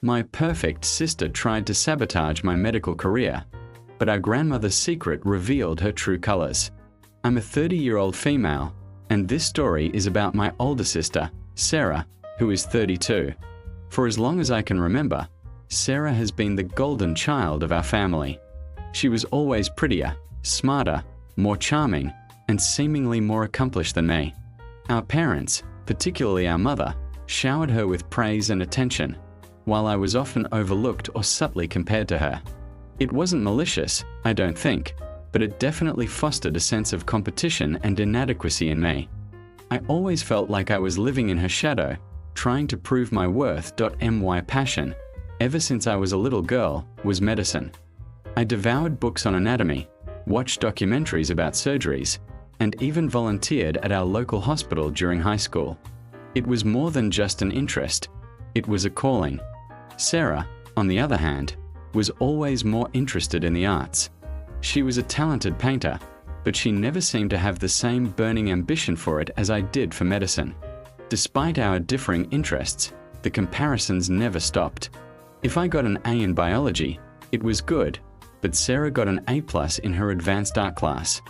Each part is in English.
My perfect sister tried to sabotage my medical career, but our grandmother's secret revealed her true colors. I'm a 30-year-old female, and this story is about my older sister, Sarah, who is 32. For as long as I can remember, Sarah has been the golden child of our family. She was always prettier, smarter, more charming, and seemingly more accomplished than me. Our parents, particularly our mother, showered her with praise and attention, while I was often overlooked or subtly compared to her. It wasn't malicious, I don't think, but it definitely fostered a sense of competition and inadequacy in me. I always felt like I was living in her shadow, trying to prove my worth. My passion, ever since I was a little girl, was medicine. I devoured books on anatomy, watched documentaries about surgeries, and even volunteered at our local hospital during high school. It was more than just an interest, it was a calling. Sarah, on the other hand, was always more interested in the arts. She was a talented painter, but she never seemed to have the same burning ambition for it as I did for medicine. Despite our differing interests, the comparisons never stopped. If I got an A in biology, it was good, but Sarah got an A+ in her advanced art class.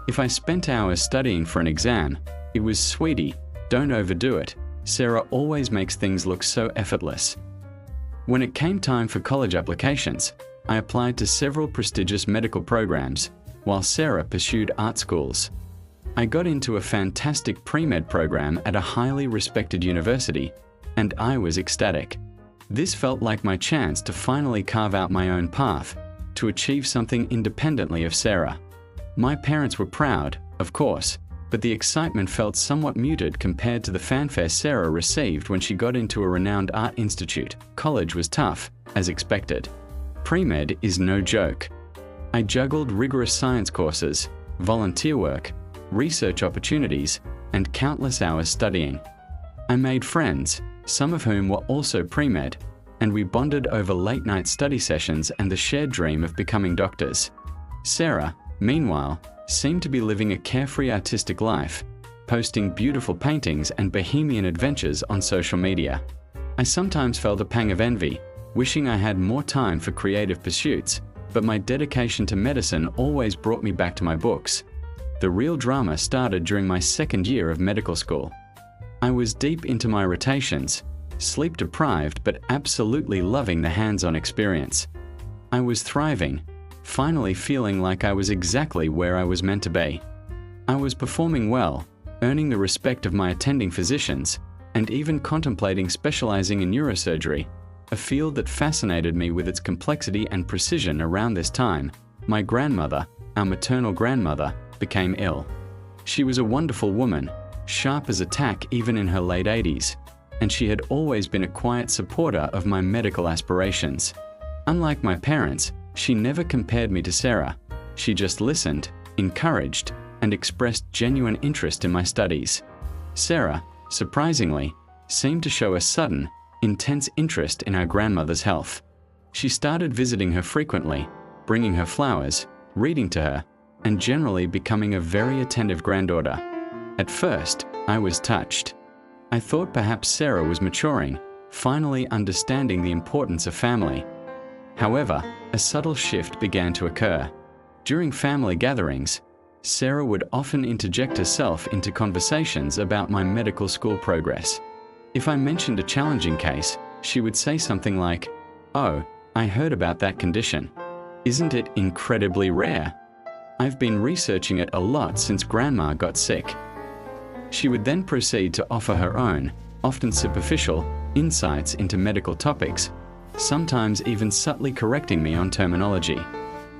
If I spent hours studying for an exam, it was "Sweetie, don't overdo it. Sarah always makes things look so effortless." When it came time for college applications, I applied to several prestigious medical programs, while Sarah pursued art schools. I got into a fantastic pre-med program at a highly respected university, and I was ecstatic. This felt like my chance to finally carve out my own path, to achieve something independently of Sarah. My parents were proud, of course, but the excitement felt somewhat muted compared to the fanfare Sarah received when she got into a renowned art institute. College was tough, as expected. Pre-med is no joke. I juggled rigorous science courses, volunteer work, research opportunities, and countless hours studying. I made friends, some of whom were also pre-med, and we bonded over late-night study sessions and the shared dream of becoming doctors. Sarah, meanwhile, seemed to be living a carefree artistic life, posting beautiful paintings and bohemian adventures on social media. I sometimes felt a pang of envy, wishing I had more time for creative pursuits, but my dedication to medicine always brought me back to my books. The real drama started during my second year of medical school. I was deep into my rotations, sleep-deprived but absolutely loving the hands-on experience. I was thriving, finally feeling like I was exactly where I was meant to be. I was performing well, earning the respect of my attending physicians, and even contemplating specializing in neurosurgery, a field that fascinated me with its complexity and precision. Around this time, my grandmother, our maternal grandmother, became ill. She was a wonderful woman, sharp as a tack even in her late 80s, and she had always been a quiet supporter of my medical aspirations. Unlike my parents, she never compared me to Sarah. She just listened, encouraged, and expressed genuine interest in my studies. Sarah, surprisingly, seemed to show a sudden, intense interest in our grandmother's health. She started visiting her frequently, bringing her flowers, reading to her, and generally becoming a very attentive granddaughter. At first, I was touched. I thought perhaps Sarah was maturing, finally understanding the importance of family. However, a subtle shift began to occur. During family gatherings, Sarah would often interject herself into conversations about my medical school progress. If I mentioned a challenging case, she would say something like, "Oh, I heard about that condition. Isn't it incredibly rare? I've been researching it a lot since Grandma got sick." She would then proceed to offer her own, often superficial, insights into medical topics, sometimes even subtly correcting me on terminology.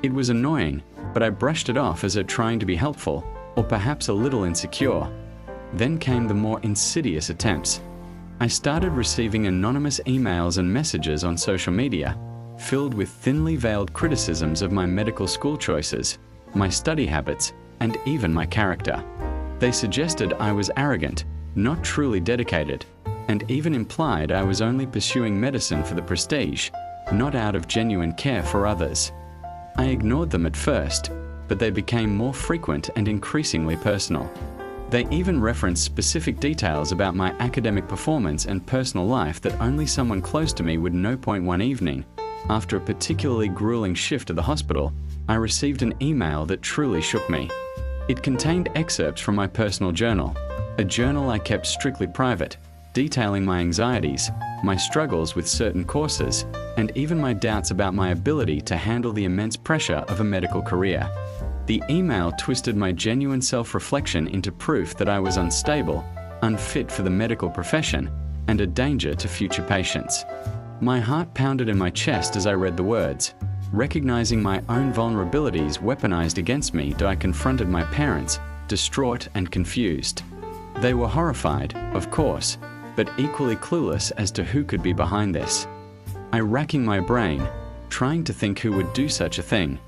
It was annoying, but I brushed it off as her trying to be helpful, or perhaps a little insecure. Then came the more insidious attempts. I started receiving anonymous emails and messages on social media, filled with thinly veiled criticisms of my medical school choices, my study habits, and even my character. They suggested I was arrogant, not truly dedicated, and even implied I was only pursuing medicine for the prestige, not out of genuine care for others. I ignored them at first, but they became more frequent and increasingly personal. They even referenced specific details about my academic performance and personal life that only someone close to me would know. One evening, after a particularly grueling shift at the hospital, I received an email that truly shook me. It contained excerpts from my personal journal, a journal I kept strictly private, detailing my anxieties, my struggles with certain courses, and even my doubts about my ability to handle the immense pressure of a medical career. The email twisted my genuine self-reflection into proof that I was unstable, unfit for the medical profession, and a danger to future patients. My heart pounded in my chest as I read the words. Recognizing my own vulnerabilities weaponized against me, I confronted my parents, distraught and confused. They were horrified, of course, but equally clueless as to who could be behind this. I racking my brain, trying to think who would do such a thing.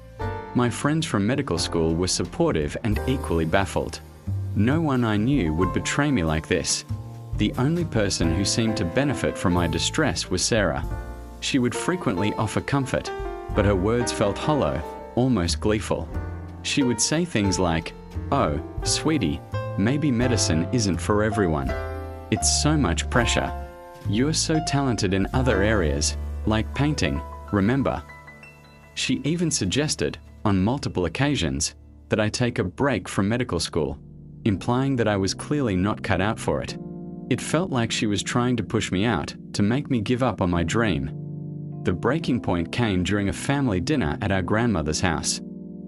My friends from medical school were supportive and equally baffled. No one I knew would betray me like this. The only person who seemed to benefit from my distress was Sarah. She would frequently offer comfort, but her words felt hollow, almost gleeful. She would say things like, "Oh, sweetie, maybe medicine isn't for everyone. It's so much pressure. You're so talented in other areas, like painting, remember?" She even suggested, on multiple occasions, that I take a break from medical school, implying that I was clearly not cut out for it. It felt like she was trying to push me out, to make me give up on my dream. The breaking point came during a family dinner at our grandmother's house.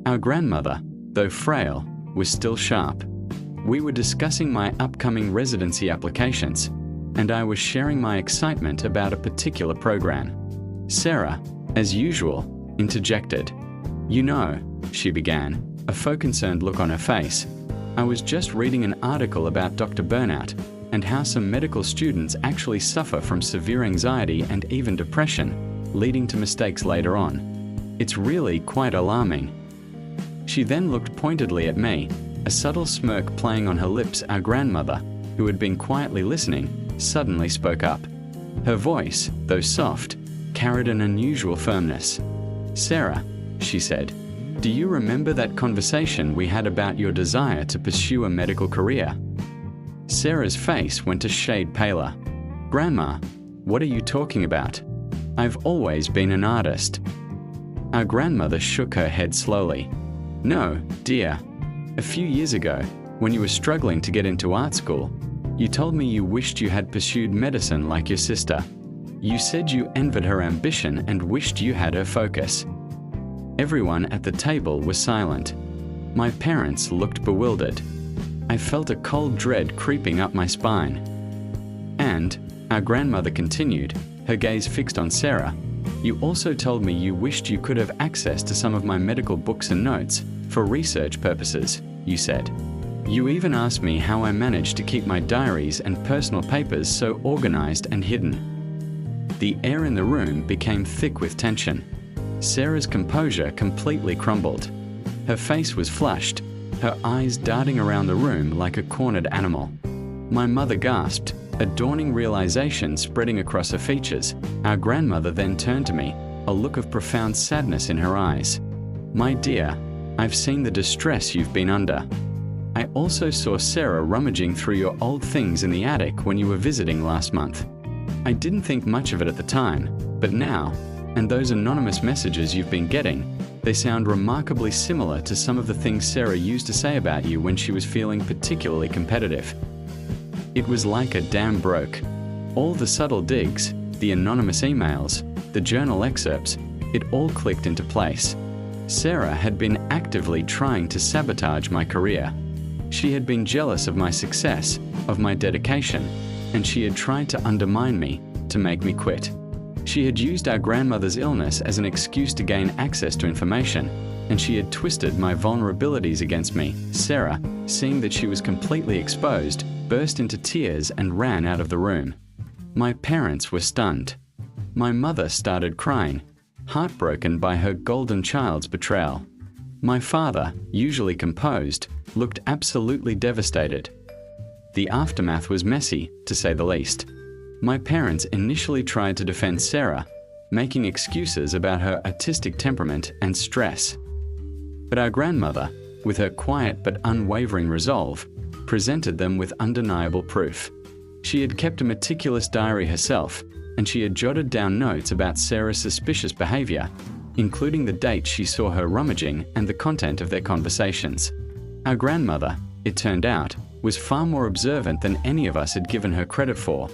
Our grandmother, though frail, was still sharp. We were discussing my upcoming residency applications, and I was sharing my excitement about a particular program. Sarah, as usual, interjected. "You know," she began, a faux-concerned look on her face, "I was just reading an article about Dr. Burnout and how some medical students actually suffer from severe anxiety and even depression, leading to mistakes later on. It's really quite alarming." She then looked pointedly at me, a subtle smirk playing on her lips. Our grandmother, who had been quietly listening, suddenly spoke up. Her voice, though soft, carried an unusual firmness. "Sarah," she said, "do you remember that conversation we had about your desire to pursue a medical career?" Sarah's face went a shade paler. "Grandma, what are you talking about? I've always been an artist." Our grandmother shook her head slowly. "No, dear. A few years ago, when you were struggling to get into art school, you told me you wished you had pursued medicine like your sister. You said you envied her ambition and wished you had her focus." Everyone at the table was silent. My parents looked bewildered. I felt a cold dread creeping up my spine. "And," our grandmother continued, her gaze fixed on Sarah, "you also told me you wished you could have access to some of my medical books and notes for research purposes, you said. You even asked me how I managed to keep my diaries and personal papers so organized and hidden." The air in the room became thick with tension. Sarah's composure completely crumbled. Her face was flushed, her eyes darting around the room like a cornered animal. My mother gasped, a dawning realization spreading across her features. Our grandmother then turned to me, a look of profound sadness in her eyes. "My dear, I've seen the distress you've been under. I also saw Sarah rummaging through your old things in the attic when you were visiting last month. I didn't think much of it at the time, but now, and those anonymous messages you've been getting, they sound remarkably similar to some of the things Sarah used to say about you when she was feeling particularly competitive." It was like a dam broke. All the subtle digs, the anonymous emails, the journal excerpts, it all clicked into place. Sarah had been actively trying to sabotage my career. She had been jealous of my success, of my dedication, and she had tried to undermine me, to make me quit. She had used our grandmother's illness as an excuse to gain access to information, and she had twisted my vulnerabilities against me. Sarah, seeing that she was completely exposed, burst into tears and ran out of the room. My parents were stunned. My mother started crying, heartbroken by her golden child's betrayal. My father, usually composed, looked absolutely devastated. The aftermath was messy, to say the least. My parents initially tried to defend Sarah, making excuses about her artistic temperament and stress. But our grandmother, with her quiet but unwavering resolve, presented them with undeniable proof. She had kept a meticulous diary herself, and she had jotted down notes about Sarah's suspicious behavior, including the date she saw her rummaging and the content of their conversations. Our grandmother, it turned out, was far more observant than any of us had given her credit for.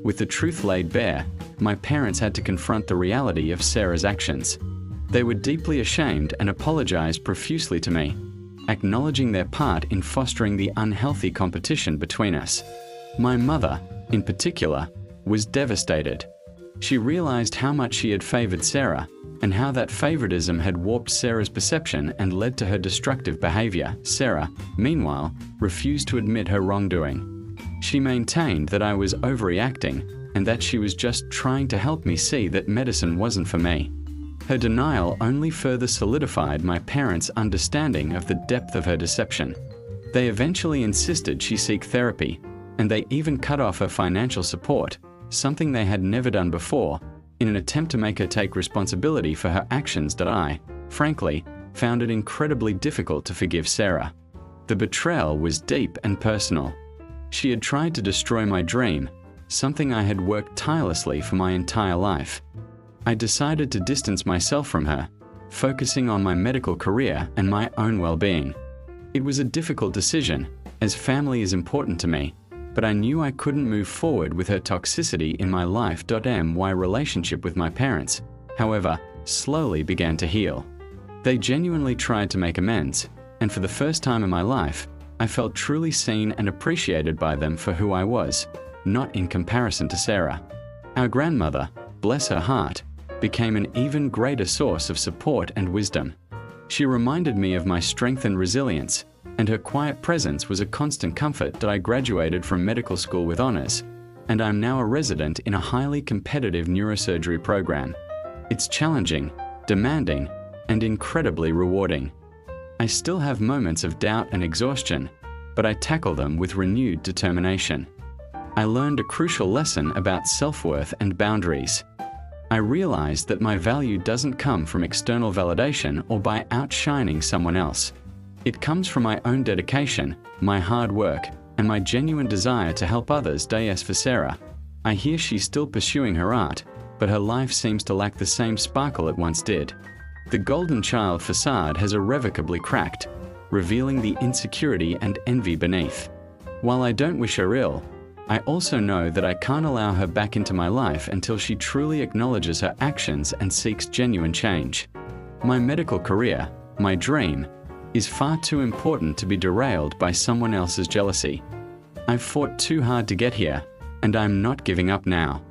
With the truth laid bare, my parents had to confront the reality of Sarah's actions. They were deeply ashamed and apologized profusely to me, acknowledging their part in fostering the unhealthy competition between us. My mother, in particular, was devastated. She realized how much she had favored Sarah and how that favoritism had warped Sarah's perception and led to her destructive behavior. Sarah, meanwhile, refused to admit her wrongdoing. She maintained that I was overreacting and that she was just trying to help me see that medicine wasn't for me. Her denial only further solidified my parents' understanding of the depth of her deception. They eventually insisted she seek therapy, and they even cut off her financial support, something they had never done before, in an attempt to make her take responsibility for her actions that I, frankly, found it incredibly difficult to forgive Sarah. The betrayal was deep and personal. She had tried to destroy my dream, something I had worked tirelessly for my entire life. I decided to distance myself from her, focusing on my medical career and my own well-being. It was a difficult decision, as family is important to me, but I knew I couldn't move forward with her toxicity in my life. My relationship with my parents, however, slowly began to heal. They genuinely tried to make amends, and for the first time in my life, I felt truly seen and appreciated by them for who I was, not in comparison to Sarah. Our grandmother, bless her heart, became an even greater source of support and wisdom. She reminded me of my strength and resilience, and her quiet presence was a constant comfort. That I graduated from medical school with honors, and I'm now a resident in a highly competitive neurosurgery program. It's challenging, demanding, and incredibly rewarding. I still have moments of doubt and exhaustion, but I tackle them with renewed determination. I learned a crucial lesson about self-worth and boundaries. I realized that my value doesn't come from external validation or by outshining someone else. It comes from my own dedication, my hard work, and my genuine desire to help others. As for Sarah, I hear she's still pursuing her art, but her life seems to lack the same sparkle it once did. The golden child facade has irrevocably cracked, revealing the insecurity and envy beneath. While I don't wish her ill, I also know that I can't allow her back into my life until she truly acknowledges her actions and seeks genuine change. My medical career, my dream, is far too important to be derailed by someone else's jealousy. I've fought too hard to get here, and I'm not giving up now.